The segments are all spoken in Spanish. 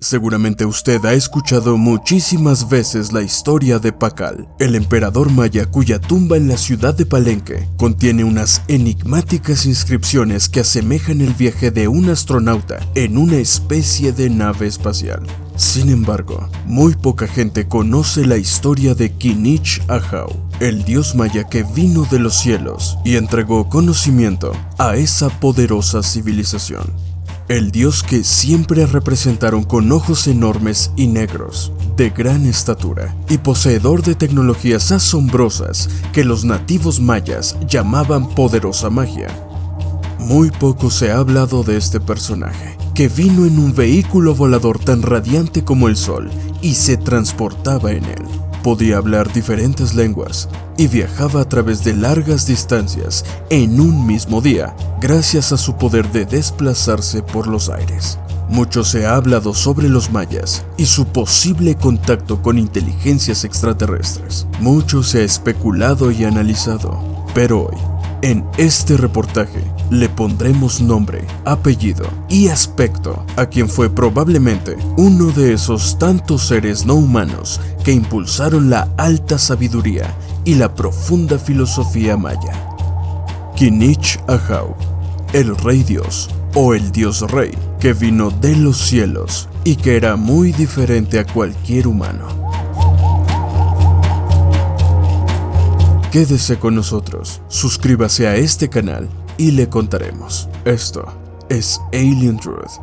Seguramente usted ha escuchado muchísimas veces la historia de Pakal, el emperador maya cuya tumba en la ciudad de Palenque contiene unas enigmáticas inscripciones que asemejan el viaje de un astronauta en una especie de nave espacial. Sin embargo, muy poca gente conoce la historia de Kinich Ahau, el dios maya que vino de los cielos y entregó conocimiento a esa poderosa civilización. El dios que siempre representaron con ojos enormes y negros, de gran estatura y poseedor de tecnologías asombrosas que los nativos mayas llamaban poderosa magia. Muy poco se ha hablado de este personaje, que vino en un vehículo volador tan radiante como el sol y se transportaba en él. Podía hablar diferentes lenguas y viajaba a través de largas distancias en un mismo día, gracias a su poder de desplazarse por los aires. Mucho se ha hablado sobre los mayas y su posible contacto con inteligencias extraterrestres. Mucho se ha especulado y analizado, pero hoy, en este reportaje, le pondremos nombre, apellido y aspecto a quien fue probablemente uno de esos tantos seres no humanos que impulsaron la alta sabiduría y la profunda filosofía maya. Kinich Ahau, el rey dios o el dios rey que vino de los cielos y que era muy diferente a cualquier humano. Quédese con nosotros, suscríbase a este canal y le contaremos. Esto es Alien Truth.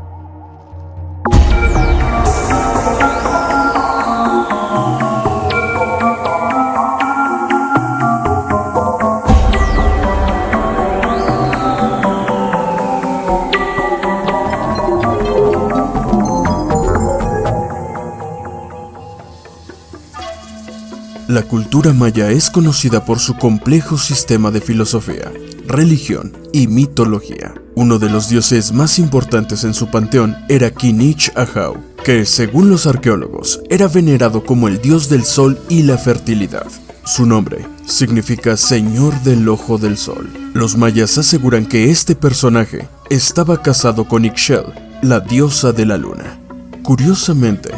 La cultura maya es conocida por su complejo sistema de filosofía, religión y mitología. Uno de los dioses más importantes en su panteón era Kinich Ahau, que, según los arqueólogos, era venerado como el dios del sol y la fertilidad. Su nombre significa Señor del Ojo del Sol. Los mayas aseguran que este personaje estaba casado con Ixchel, la diosa de la luna. Curiosamente,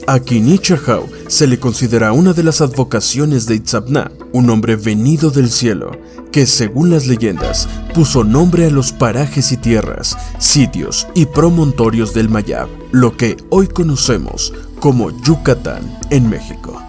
a Kinich Ahau se le considera una de las advocaciones de Itzamna, un hombre venido del cielo, que según las leyendas puso nombre a los parajes y tierras, sitios y promontorios del Mayab, lo que hoy conocemos como Yucatán en México.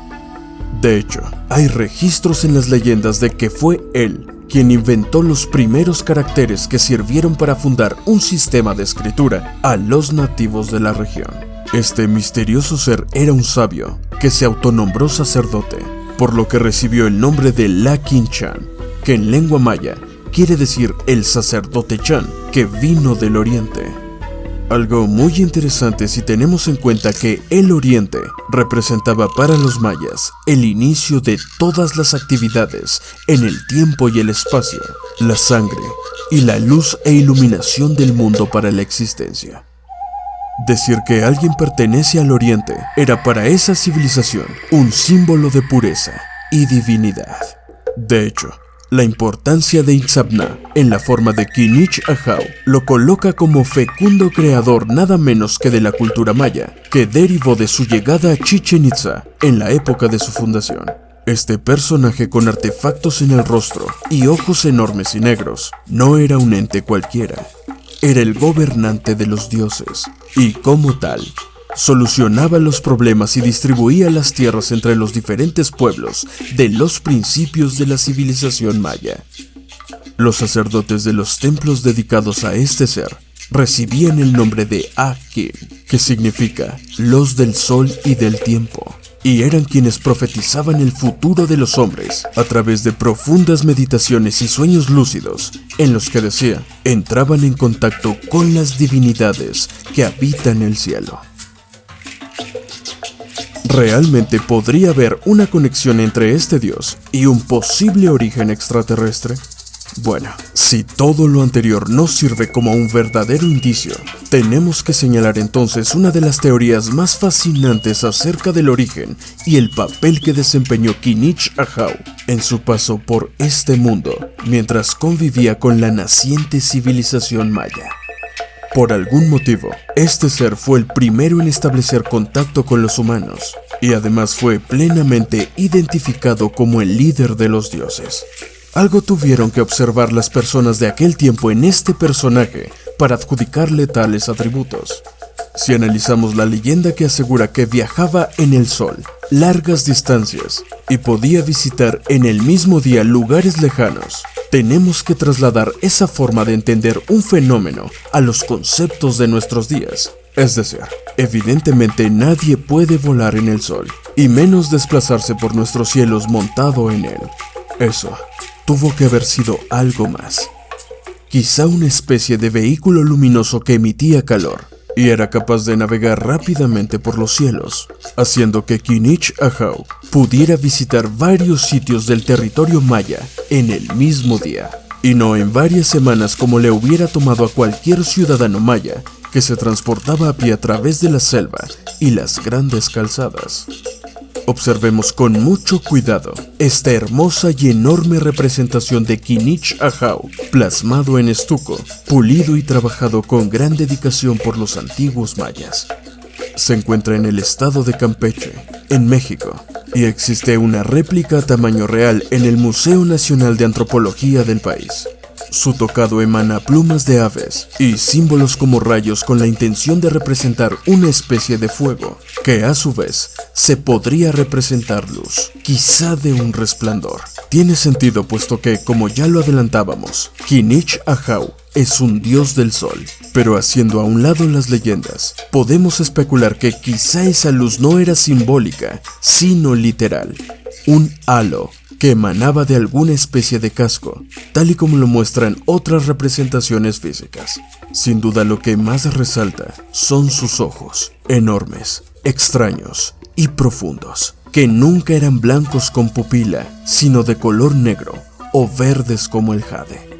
De hecho, hay registros en las leyendas de que fue él quien inventó los primeros caracteres que sirvieron para fundar un sistema de escritura a los nativos de la región. Este misterioso ser era un sabio que se autonombró sacerdote, por lo que recibió el nombre de La Quinchan, que en lengua maya quiere decir el sacerdote Chan, que vino del oriente. Algo muy interesante si tenemos en cuenta que el oriente representaba para los mayas el inicio de todas las actividades en el tiempo y el espacio, la sangre y la luz e iluminación del mundo para la existencia. Decir que alguien pertenece al oriente era para esa civilización un símbolo de pureza y divinidad. De hecho, la importancia de Itzamna en la forma de Kinich Ahau lo coloca como fecundo creador nada menos que de la cultura maya, que derivó de su llegada a Chichén Itzá en la época de su fundación. Este personaje con artefactos en el rostro y ojos enormes y negros no era un ente cualquiera. Era el gobernante de los dioses y, como tal, solucionaba los problemas y distribuía las tierras entre los diferentes pueblos de los principios de la civilización maya. Los sacerdotes de los templos dedicados a este ser recibían el nombre de Akin, que significa los del sol y del tiempo, y eran quienes profetizaban el futuro de los hombres a través de profundas meditaciones y sueños lúcidos en los que, decía, entraban en contacto con las divinidades que habitan el cielo. ¿Realmente podría haber una conexión entre este dios y un posible origen extraterrestre? Bueno, si todo lo anterior nos sirve como un verdadero indicio, tenemos que señalar entonces una de las teorías más fascinantes acerca del origen y el papel que desempeñó Kinich Ahau en su paso por este mundo mientras convivía con la naciente civilización maya. Por algún motivo, este ser fue el primero en establecer contacto con los humanos, y además fue plenamente identificado como el líder de los dioses. Algo tuvieron que observar las personas de aquel tiempo en este personaje para adjudicarle tales atributos. Si analizamos la leyenda que asegura que viajaba en el sol largas distancias y podía visitar en el mismo día lugares lejanos, tenemos que trasladar esa forma de entender un fenómeno a los conceptos de nuestros días. Es decir, evidentemente nadie puede volar en el sol, y menos desplazarse por nuestros cielos montado en él. Eso tuvo que haber sido algo más. Quizá una especie de vehículo luminoso que emitía calor y era capaz de navegar rápidamente por los cielos, haciendo que Kinich Ahau pudiera visitar varios sitios del territorio maya en el mismo día, y no en varias semanas como le hubiera tomado a cualquier ciudadano maya que se transportaba a pie a través de la selva y las grandes calzadas. Observemos con mucho cuidado esta hermosa y enorme representación de Kinich Ahau, plasmado en estuco, pulido y trabajado con gran dedicación por los antiguos mayas. Se encuentra en el estado de Campeche, en México, y existe una réplica a tamaño real en el Museo Nacional de Antropología del país. Su tocado emana plumas de aves y símbolos como rayos con la intención de representar una especie de fuego, que a su vez se podría representar luz, quizá de un resplandor. Tiene sentido puesto que, como ya lo adelantábamos, Kinich Ahau es un dios del sol, pero haciendo a un lado las leyendas, podemos especular que quizá esa luz no era simbólica, sino literal, un halo que emanaba de alguna especie de casco, tal y como lo muestran otras representaciones físicas. Sin duda lo que más resalta son sus ojos, enormes, extraños y profundos, que nunca eran blancos con pupila, sino de color negro o verdes como el jade.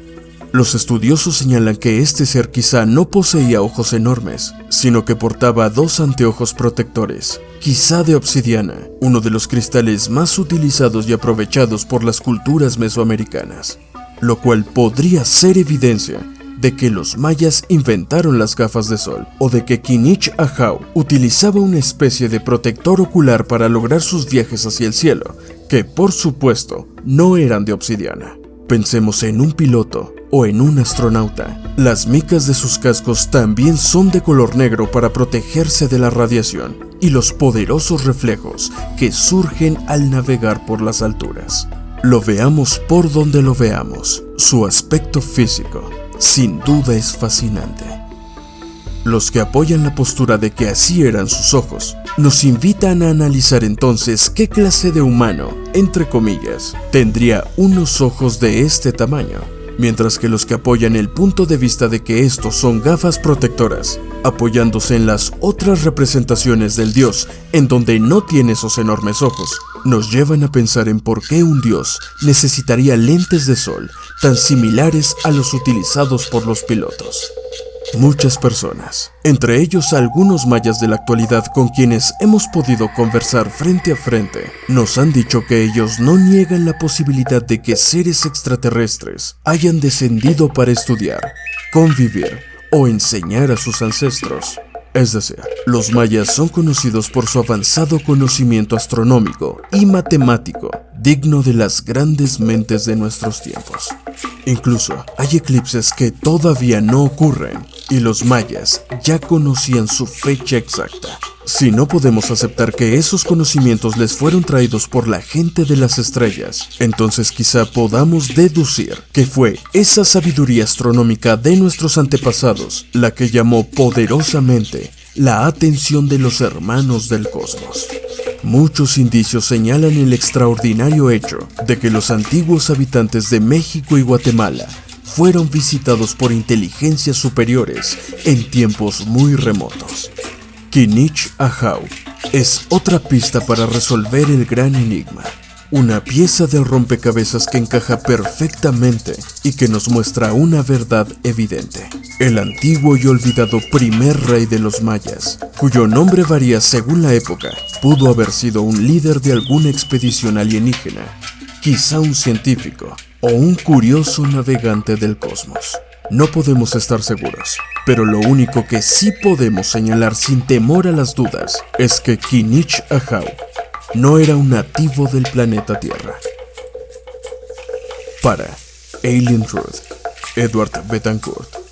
Los estudiosos señalan que este ser quizá no poseía ojos enormes, sino que portaba dos anteojos protectores, quizá de obsidiana, uno de los cristales más utilizados y aprovechados por las culturas mesoamericanas, lo cual podría ser evidencia de que los mayas inventaron las gafas de sol, o de que Kinich Ahau utilizaba una especie de protector ocular para lograr sus viajes hacia el cielo, que por supuesto no eran de obsidiana. Pensemos en un piloto o en un astronauta. Las micas de sus cascos también son de color negro para protegerse de la radiación y los poderosos reflejos que surgen al navegar por las alturas. Lo veamos por donde lo veamos, su aspecto físico sin duda es fascinante. Los que apoyan la postura de que así eran sus ojos, nos invitan a analizar entonces qué clase de humano, entre comillas, tendría unos ojos de este tamaño, mientras que los que apoyan el punto de vista de que estos son gafas protectoras, apoyándose en las otras representaciones del dios en donde no tiene esos enormes ojos, nos llevan a pensar en por qué un dios necesitaría lentes de sol tan similares a los utilizados por los pilotos. Muchas personas, entre ellos algunos mayas de la actualidad con quienes hemos podido conversar frente a frente, nos han dicho que ellos no niegan la posibilidad de que seres extraterrestres hayan descendido para estudiar, convivir o enseñar a sus ancestros. Es decir, los mayas son conocidos por su avanzado conocimiento astronómico y matemático, digno de las grandes mentes de nuestros tiempos. Incluso hay eclipses que todavía no ocurren y los mayas ya conocían su fecha exacta. Si no podemos aceptar que esos conocimientos les fueron traídos por la gente de las estrellas, entonces quizá podamos deducir que fue esa sabiduría astronómica de nuestros antepasados la que llamó poderosamente la atención de los hermanos del cosmos. Muchos indicios señalan el extraordinario hecho de que los antiguos habitantes de México y Guatemala fueron visitados por inteligencias superiores en tiempos muy remotos. Kinich Ahau es otra pista para resolver el gran enigma, una pieza del rompecabezas que encaja perfectamente y que nos muestra una verdad evidente. El antiguo y olvidado primer rey de los mayas, cuyo nombre varía según la época, pudo haber sido un líder de alguna expedición alienígena, quizá un científico o un curioso navegante del cosmos. No podemos estar seguros, pero lo único que sí podemos señalar sin temor a las dudas es que Kinich Ahau no era un nativo del planeta Tierra. Para Alien Truth, Edward Betancourt.